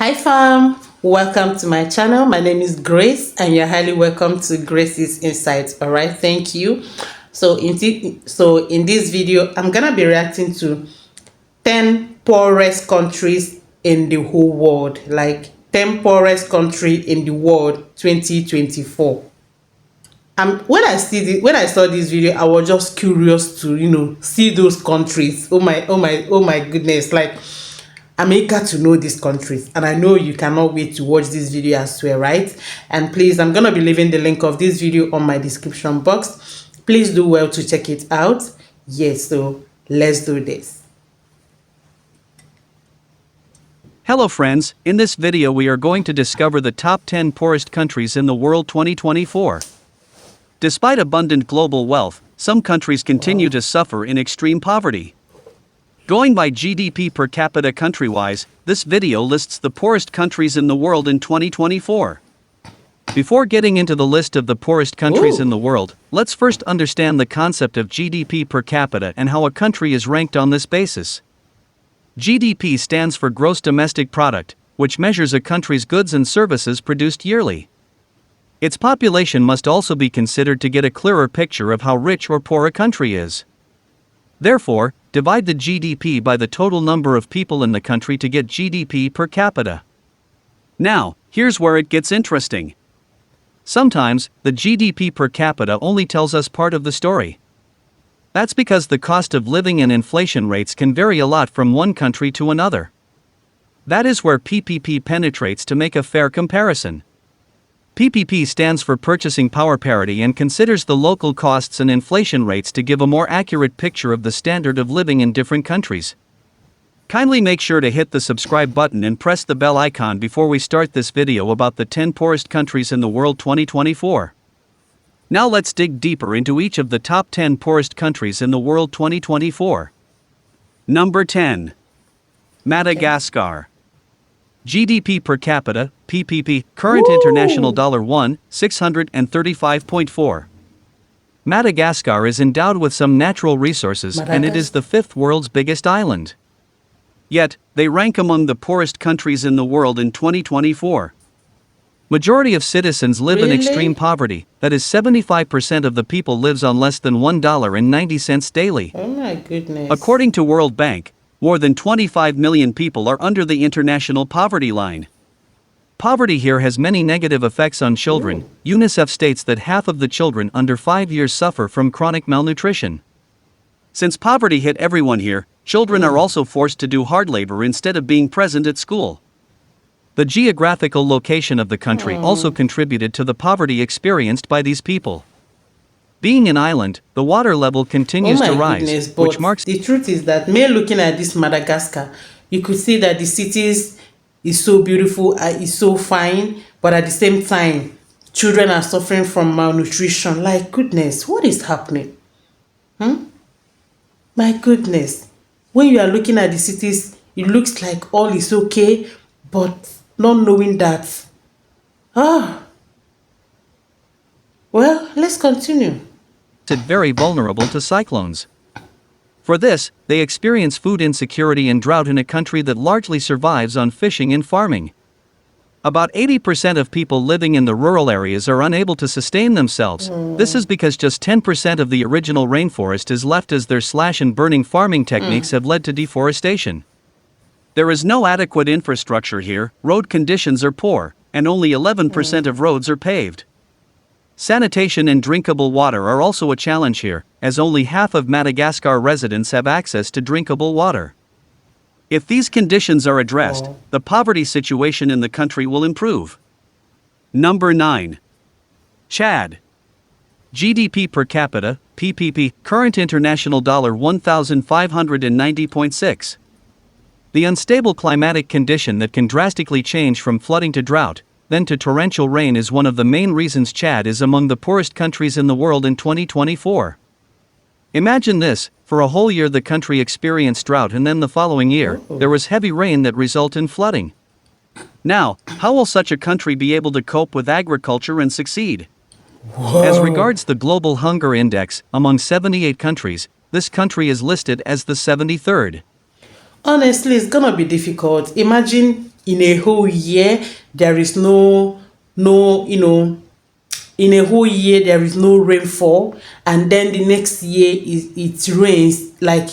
Hi fam, welcome to my channel. My name is Grace and you're highly welcome to Grace's Insights. All right, thank you. So in this video, I'm gonna be reacting to 10 poorest countries in the whole world, like 10 poorest country in the world 2024. When I saw this video, I was just curious to see those countries. Oh my goodness, like I'm eager to know these countries, and I know you cannot wait to watch this video as well, right? And please, I'm gonna be leaving the link of this video on my description box. Please do well to check it out. Yes, so let's do this. Hello friends, in this video we are going to discover the top 10 poorest countries in the world 2024. Despite abundant global wealth, some countries continue to suffer in extreme poverty. Going by GDP per capita country-wise, this video lists the poorest countries in the world in 2024. Before getting into the list of the poorest countries in the world, let's first understand the concept of GDP per capita and how a country is ranked on this basis. GDP stands for Gross Domestic Product, which measures a country's goods and services produced yearly. Its population must also be considered to get a clearer picture of how rich or poor a country is. Therefore, divide the GDP by the total number of people in the country to get GDP per capita. Now, here's where it gets interesting. Sometimes, the GDP per capita only tells us part of the story. That's because the cost of living and inflation rates can vary a lot from one country to another. That is where PPP penetrates to make a fair comparison. PPP stands for Purchasing Power Parity and considers the local costs and inflation rates to give a more accurate picture of the standard of living in different countries. Kindly make sure to hit the subscribe button and press the bell icon before we start this video about the 10 poorest countries in the world 2024. Now let's dig deeper into each of the top 10 poorest countries in the world 2024. Number 10. Madagascar. GDP per capita, PPP, current international $1, 635.4. Madagascar is endowed with some natural resources and it is the fifth world's biggest island. Yet, they rank among the poorest countries in the world in 2024. Majority of citizens live in extreme poverty, that is 75% of the people lives on less than $1.90 daily. Oh my goodness. According to World Bank, more than 25 million people are under the international poverty line. Poverty here has many negative effects on children. UNICEF states that half of the children under 5 years suffer from chronic malnutrition. Since poverty hit everyone here, children are also forced to do hard labor instead of being present at school. The geographical location of the country also contributed to the poverty experienced by these people. Being an island, the water level continues to rise, which marks... The truth is that looking at this Madagascar, you could see that the cities is so beautiful, is so fine, but at the same time, children are suffering from malnutrition. Like, goodness, what is happening? My goodness. When you are looking at the cities, it looks like all is okay, but not knowing that. Well, let's continue. Very vulnerable to cyclones. For this, they experience food insecurity and drought in a country that largely survives on fishing and farming. About 80% of people living in the rural areas are unable to sustain themselves. This is because just 10% of the original rainforest is left as their slash and burning farming techniques have led to deforestation. There is no adequate infrastructure here, road conditions are poor, and only 11% of roads are paved. Sanitation and drinkable water are also a challenge here, as only half of Madagascar residents have access to drinkable water. If these conditions are addressed, the poverty situation in the country will improve. Number 9. Chad. GDP per capita, PPP, current international $1,590.6. The unstable climatic condition that can drastically change from flooding to drought, then to torrential rain is one of the main reasons Chad is among the poorest countries in the world in 2024. Imagine this, for a whole year the country experienced drought and then the following year, there was heavy rain that result in flooding. Now, how will such a country be able to cope with agriculture and succeed? As regards the Global Hunger Index, among 78 countries, this country is listed as the 73rd. Honestly, it's gonna be difficult. Imagine in a whole year there is no in a whole year there is no rainfall, and then the next year it rains like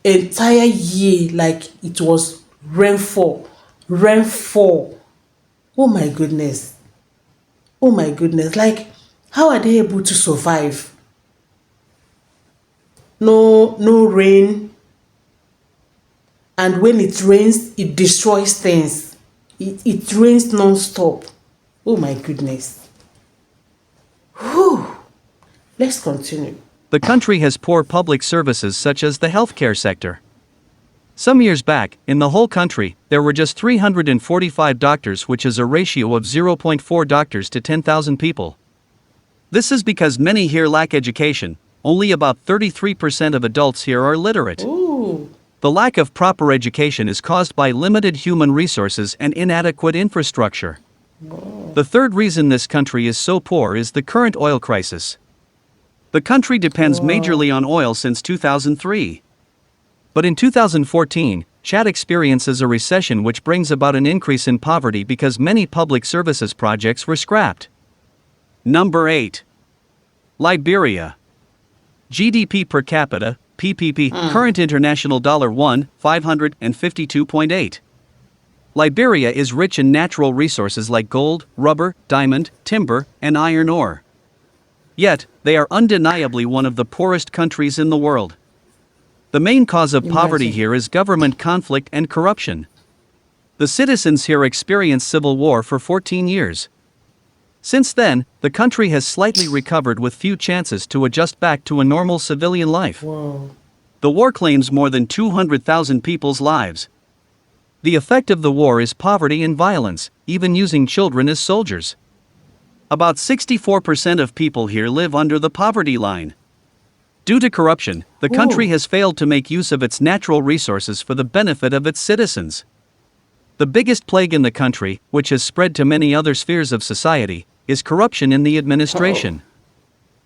entire year, like it was rainfall. Oh my goodness. Oh my goodness. Like, how are they able to survive? No rain, and when it rains it destroys things. It rains non-stop. Oh my goodness. Whew. Let's continue. The country has poor public services such as the healthcare sector. Some years back, in the whole country, there were just 345 doctors, which is a ratio of 0.4 doctors to 10,000 people. This is because many here lack education. Only about 33% of adults here are literate. Ooh. The lack of proper education is caused by limited human resources and inadequate infrastructure. The third reason this country is so poor is the current oil crisis. The country depends majorly on oil since 2003. But in 2014, Chad experiences a recession which brings about an increase in poverty because many public services projects were scrapped. Number 8. Liberia. GDP per capita, PPP, current international $1, 552.8. Liberia is rich in natural resources like gold, rubber, diamond, timber, and iron ore. Yet, they are undeniably one of the poorest countries in the world. The main cause of poverty here is government conflict and corruption. The citizens here experienced civil war for 14 years. Since then, the country has slightly recovered with few chances to adjust back to a normal civilian life. Whoa. The war claims more than 200,000 people's lives. The effect of the war is poverty and violence, even using children as soldiers. About 64% of people here live under the poverty line. Due to corruption, the country has failed to make use of its natural resources for the benefit of its citizens. The biggest plague in the country, which has spread to many other spheres of society, is corruption in the administration.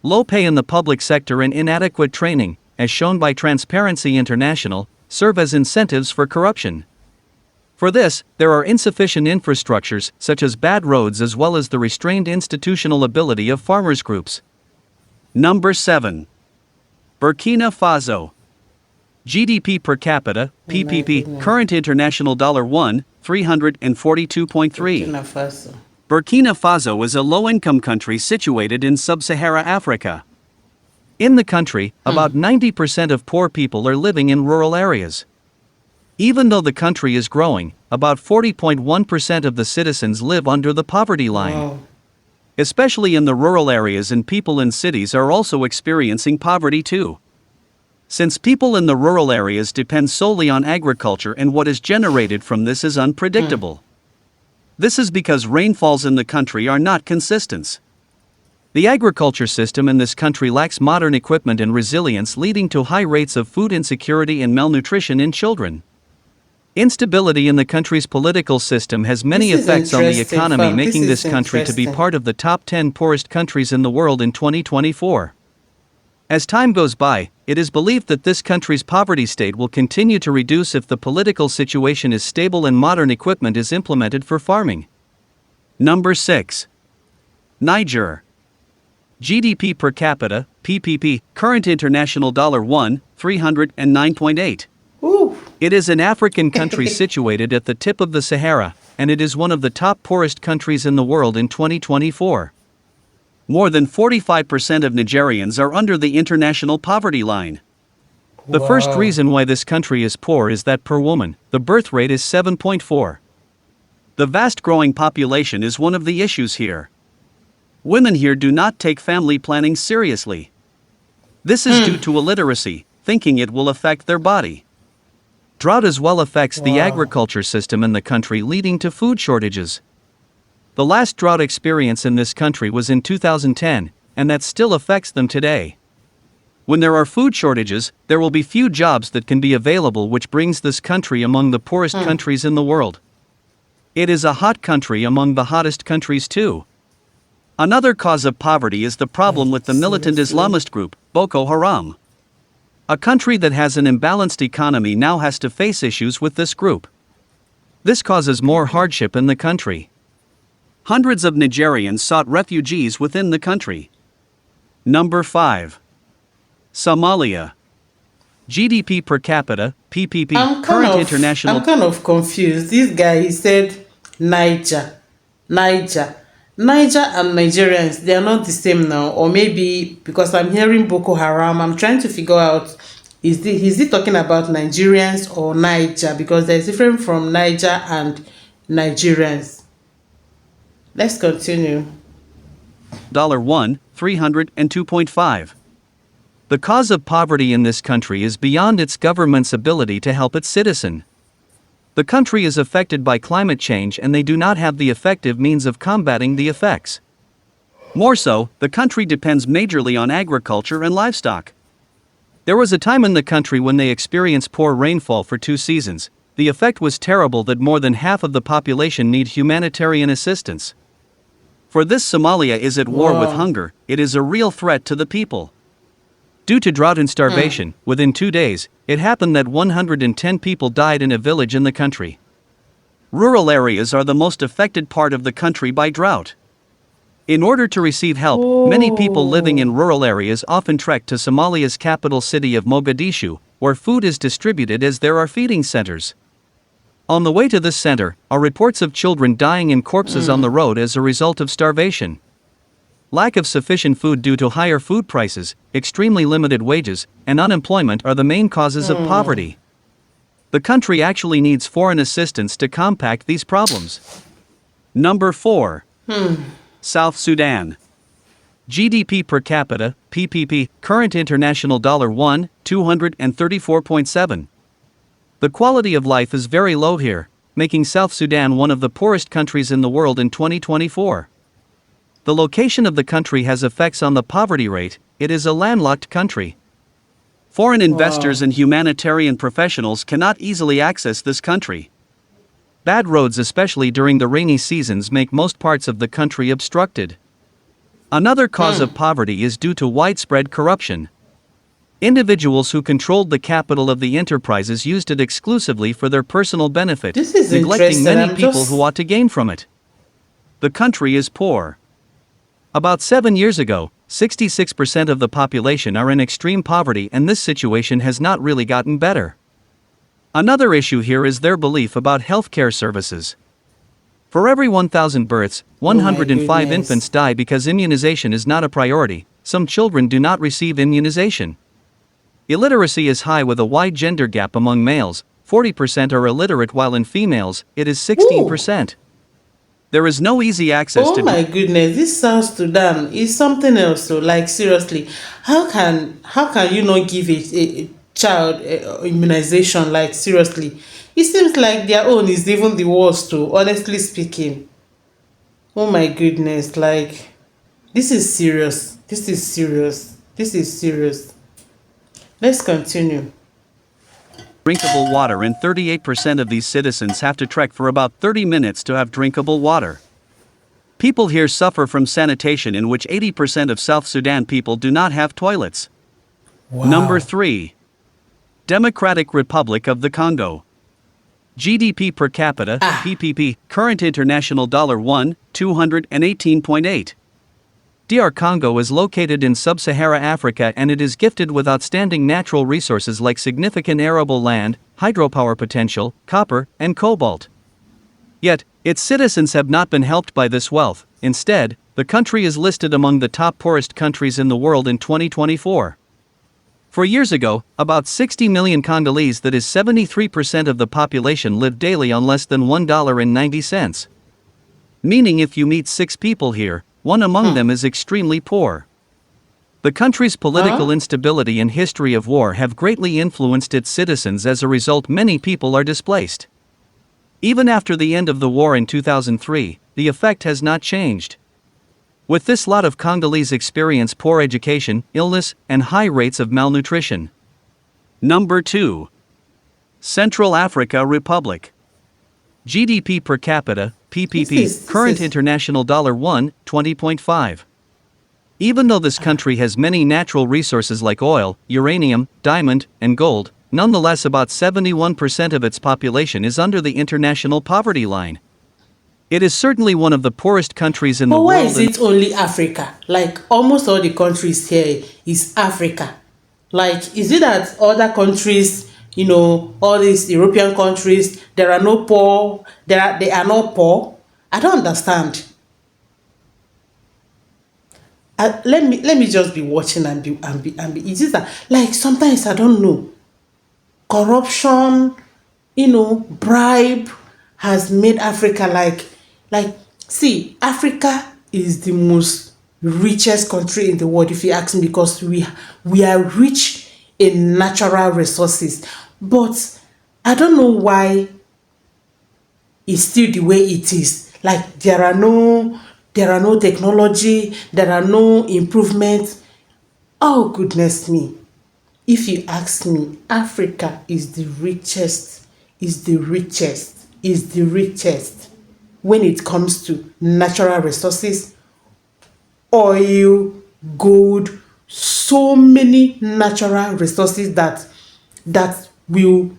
Low pay in the public sector and inadequate training, as shown by Transparency International, serve as incentives for corruption. For this, there are insufficient infrastructures, such as bad roads, as well as the restrained institutional ability of farmers' groups. Number 7. Burkina Faso. GDP per capita, PPP, current international $1, 342.3. Burkina Faso. Burkina Faso is a low-income country situated in sub-Sahara Africa. In the country, about 90% of poor people are living in rural areas. Even though the country is growing, about 40.1% of the citizens live under the poverty line. Wow. Especially in the rural areas, and people in cities are also experiencing poverty too. Since people in the rural areas depend solely on agriculture and what is generated from this is unpredictable. This is because rainfalls in the country are not consistent. The agriculture system in this country lacks modern equipment and resilience, leading to high rates of food insecurity and malnutrition in children. Instability in the country's political system has many effects on the economy, making this country to be part of the top 10 poorest countries in the world in 2024. As time goes by, it is believed that this country's poverty state will continue to reduce if the political situation is stable and modern equipment is implemented for farming. Number 6. Niger. GDP per capita, PPP, current international $1, 309.8. Ooh. It is an African country situated at the tip of the Sahara, and it is one of the top poorest countries in the world in 2024. More than 45% of Nigerians are under the international poverty line. The first reason why this country is poor is that per woman, the birth rate is 7.4. The vast growing population is one of the issues here. Women here do not take family planning seriously. This is due to illiteracy, thinking it will affect their body. Drought as well affects the agriculture system in the country, leading to food shortages. The last drought experience in this country was in 2010, and that still affects them today. When there are food shortages, there will be few jobs that can be available, which brings this country among the poorest countries in the world. It is a hot country among the hottest countries too. Another cause of poverty is the problem with the militant Islamist group, Boko Haram. A country that has an imbalanced economy now has to face issues with this group. This causes more hardship in the country. Hundreds of Nigerians sought refugees within the country. Number 5. Somalia. GDP per capita, PPP, current international. I'm kind of confused. This guy, he said Niger. Niger. Niger and Nigerians, they are not the same now. Or maybe because I'm hearing Boko Haram, I'm trying to figure out, is he talking about Nigerians or Niger? Because there's different from Niger and Nigerians. Let's continue. $1, 302.5. The cause of poverty in this country is beyond its government's ability to help its citizen. The country is affected by climate change and they do not have the effective means of combating the effects. More so, the country depends majorly on agriculture and livestock. There was a time in the country when they experienced poor rainfall for 2 seasons. The effect was terrible that more than half of the population need humanitarian assistance. For this, Somalia is at war with hunger. It is a real threat to the people. Due to drought and starvation, within 2 days, it happened that 110 people died in a village in the country. Rural areas are the most affected part of the country by drought. In order to receive help, many people living in rural areas often trek to Somalia's capital city of Mogadishu, where food is distributed as there are feeding centers. On the way to this center, are reports of children dying and corpses on the road as a result of starvation. Lack of sufficient food due to higher food prices, extremely limited wages, and unemployment are the main causes of poverty. The country actually needs foreign assistance to combat these problems. Number 4. South Sudan. GDP per capita, PPP, current international $1, 234.7. The quality of life is very low here, making South Sudan one of the poorest countries in the world in 2024. The location of the country has effects on the poverty rate. It is a landlocked country. Foreign investors and humanitarian professionals cannot easily access this country. Bad roads, especially during the rainy seasons, make most parts of the country obstructed. Another cause of poverty is due to widespread corruption. Individuals who controlled the capital of the enterprises used it exclusively for their personal benefit, neglecting many people who ought to gain from it. The country is poor. About 7 years ago, 66% of the population are in extreme poverty, and this situation has not really gotten better. Another issue here is their belief about healthcare services. For every 1,000 births, 105 infants die because immunization is not a priority. Some children do not receive immunization. Illiteracy is high with a wide gender gap among males. 40% are illiterate, while in females, it is 16%. There is no easy access to. Oh my goodness, this South Sudan is something else. So, like, seriously, how can you not give a child immunization? Like, seriously, it seems like their own is even the worst too, honestly speaking. Oh my goodness, like, this is serious. This is serious. This is serious. Let's continue. Drinkable water, and 38% of these citizens have to trek for about 30 minutes to have drinkable water. People here suffer from sanitation, in which 80% of South Sudan people do not have toilets. Number 3. Democratic Republic of the Congo. GDP per capita, PPP, current international $1, 218.8. DR Congo is located in sub-Sahara Africa, and it is gifted with outstanding natural resources like significant arable land, hydropower potential, copper, and cobalt. Yet, its citizens have not been helped by this wealth. Instead, the country is listed among the top poorest countries in the world in 2024. 4 years ago, about 60 million Congolese, that is 73% of the population, lived daily on less than $1.90. Meaning if you meet 6 people here, 1 among them is extremely poor. The country's political instability and history of war have greatly influenced its citizens. As a result, many people are displaced. Even after the end of the war in 2003, the effect has not changed. With this, lot of Congolese experience poor education, illness, and high rates of malnutrition. Number 2. Central Africa Republic. GDP per capita, PPP, current international $1, 20.5. Even though this country has many natural resources like oil, uranium, diamond, and gold, nonetheless about 71% of its population is under the international poverty line. It is certainly one of the poorest countries in the But why world is and it only Africa? Like almost all the countries here is Africa. Like, is it that other countries, all these European countries, there are no poor, they are not poor? I don't understand. Let me just be watching and be. It is that, like, sometimes I don't know. Corruption, bribe has made Africa like see, Africa is the most richest country in the world if you ask me, because we are rich in natural resources. But I don't know why it's still the way it is. Like, there are no technology, there are no improvements. Oh goodness me. If you ask me, Africa is the richest when it comes to natural resources, oil, gold, so many natural resources that will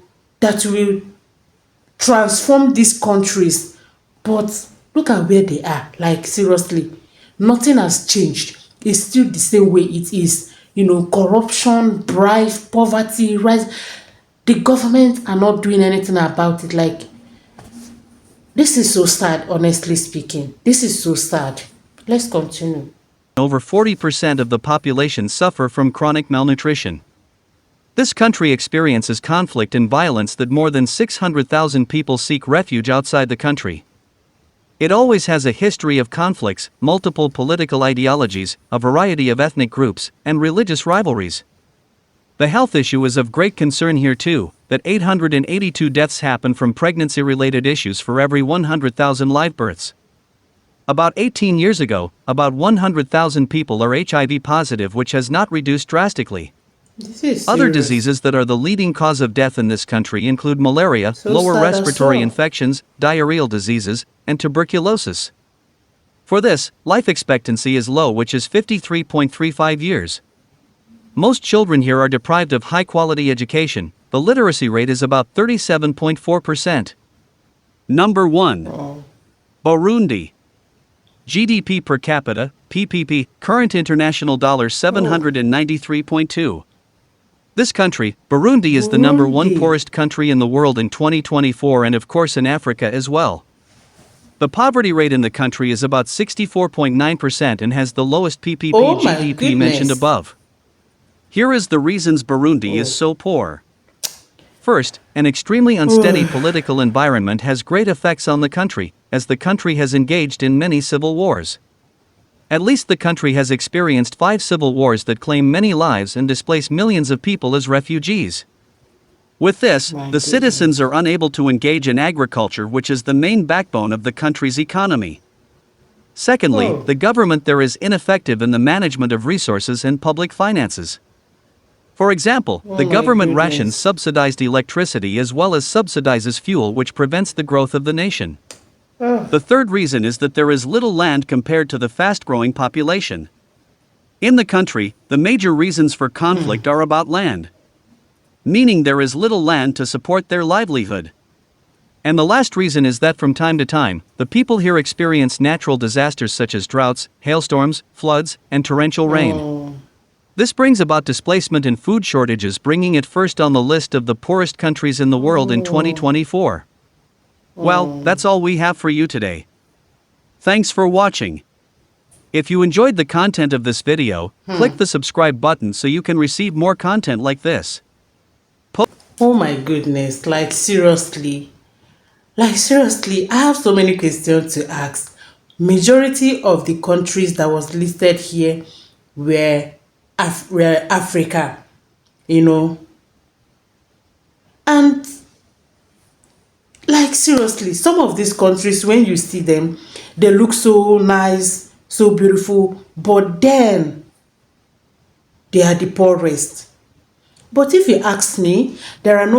transform these countries. But look at where they are. Like, seriously, nothing has changed. It's still the same way it is. Corruption, bribe, poverty, rise. The government are not doing anything about it. Like, this is so sad, honestly speaking. This is so sad. Let's continue. over 40% of the population suffer from chronic malnutrition. This country experiences conflict and violence that more than 600,000 people seek refuge outside the country. It always has a history of conflicts, multiple political ideologies, a variety of ethnic groups, and religious rivalries. The health issue is of great concern here too, that 882 deaths happen from pregnancy-related issues for every 100,000 live births. About 18 years ago, about 100,000 people are HIV positive, which has not reduced drastically. This is Other serious. diseases that are the leading cause of death in this country include malaria, So lower sad as respiratory well. infections, diarrheal diseases, and tuberculosis. For this, life expectancy is low, which is 53.35 years. Most children here are deprived of high-quality education. The literacy rate is about 37.4%. Number 1. Oh. Burundi. GDP per capita, PPP, current international dollar 793.2. This country, Burundi, is the number one Burundi. poorest country in the world in 2024 and of course in Africa as well. The poverty rate in the country is about 64.9% and has the lowest PPP Oh my GDP mentioned goodness. above. Here is the reasons Burundi is so poor. First, an extremely unsteady political environment has great effects on the country, as the country has engaged in many civil wars. At least the country has experienced 5 civil wars that claim many lives and displace millions of people as refugees. With this, My the citizens are unable to engage in agriculture, which is the main backbone of the country's economy. Secondly, Oh. the government there is ineffective in the management of resources and public finances. For example, Oh the my government goodness. rations subsidized electricity as well as subsidizes fuel, which prevents the growth of the nation. Oh. The third reason is that there is little land compared to the fast-growing population. In the country, the major reasons for conflict are about land, meaning there is little land to support their livelihood. And the last reason is that from time to time, the people here experience natural disasters such as droughts, hailstorms, floods, and torrential rain. Oh. This brings about displacement and food shortages, bringing it first on the list of the poorest countries in the world in 2024. Well, that's all we have for you today. Thanks for watching. If you enjoyed the content of this video, click the subscribe button so you can receive more content like this. Oh my goodness, like seriously. Like seriously, I have so many questions to ask. Majority of the countries that was listed here were Africa, And like seriously, some of these countries, when you see them, they look so nice, so beautiful, but then they are the poorest. But if you ask me, there is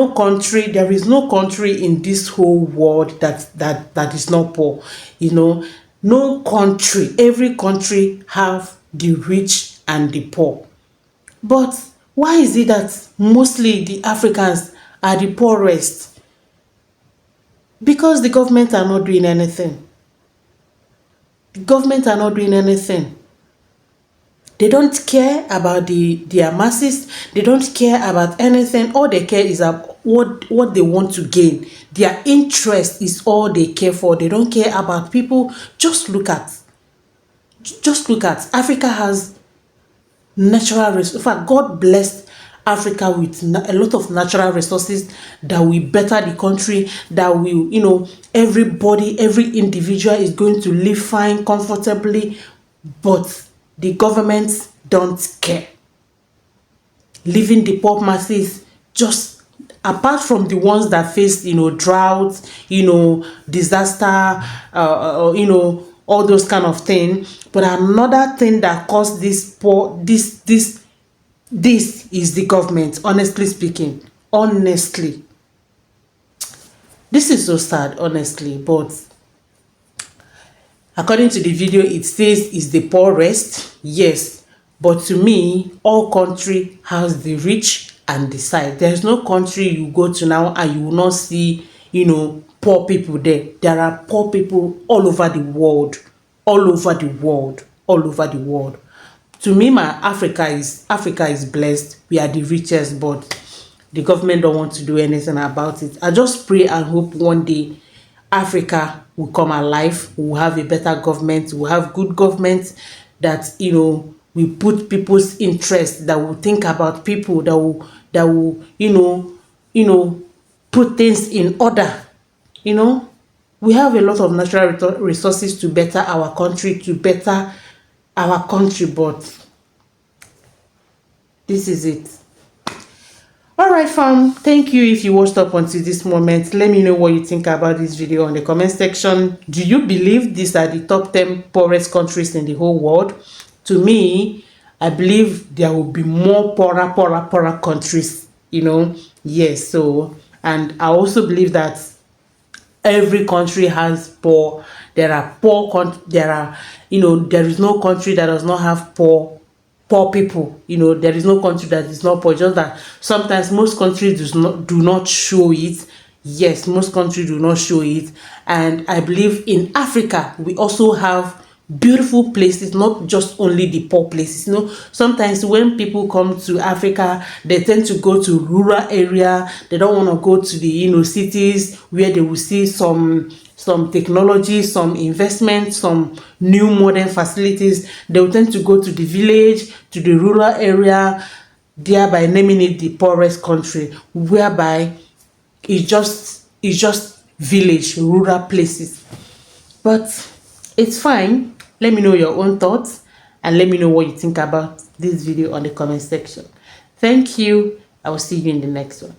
no country in this whole world that is not poor. No country, every country have the rich and the poor. But Why is it that mostly the Africans are the poorest? Because the government are not doing anything. The government are not doing anything. They don't care about their masses. They don't care about anything. All they care is about what they want to gain. Their interest is all they care for. They don't care about people. Just look at Africa has natural resources. In fact, God blessed Africa with a lot of natural resources that will better the country, that will, everybody, every individual is going to live fine, comfortably, but the governments don't care. Leaving the poor masses, just apart from the ones that face, drought, disaster, all those kind of things. But another thing that caused this is the government. Honestly speaking, this is so sad, honestly. But according to the video, it says it's the poorest. Yes, but to me, all country has the rich and the side. There's no country you go to now and you will not see, poor people there. There are poor people all over the world, all over the world, all over the world. To me, Africa is blessed. We are the richest, but the government don't want to do anything about it. I just pray and hope one day Africa will come alive. We'll have a better government. We'll have good government that will put people's interest, that will think about people, that will put things in order. We have a lot of natural resources to better our country, but this is it. All right, fam, thank you if you watched up until this moment. Let me know what you think about this video on the comment section. Do you believe these are the top 10 poorest countries in the whole world? To me, I believe there will be more poorer countries, yes. So, and I also believe that every country has poor. There are there is no country that does not have poor people. There is no country that is not poor. Just that sometimes most countries do not show it. Yes, most countries do not show it. And I believe in Africa we also have beautiful places, not just only the poor places. Sometimes when people come to Africa, they tend to go to rural area. They don't want to go to the cities where they will see some technology, some investment, some new modern facilities. They will tend to go to the village, to the rural area, thereby naming it the poorest country, whereby it's just village, rural places. But it's fine. Let me know your own thoughts and let me know what you think about this video on the comment section. Thank you. I will see you in the next one.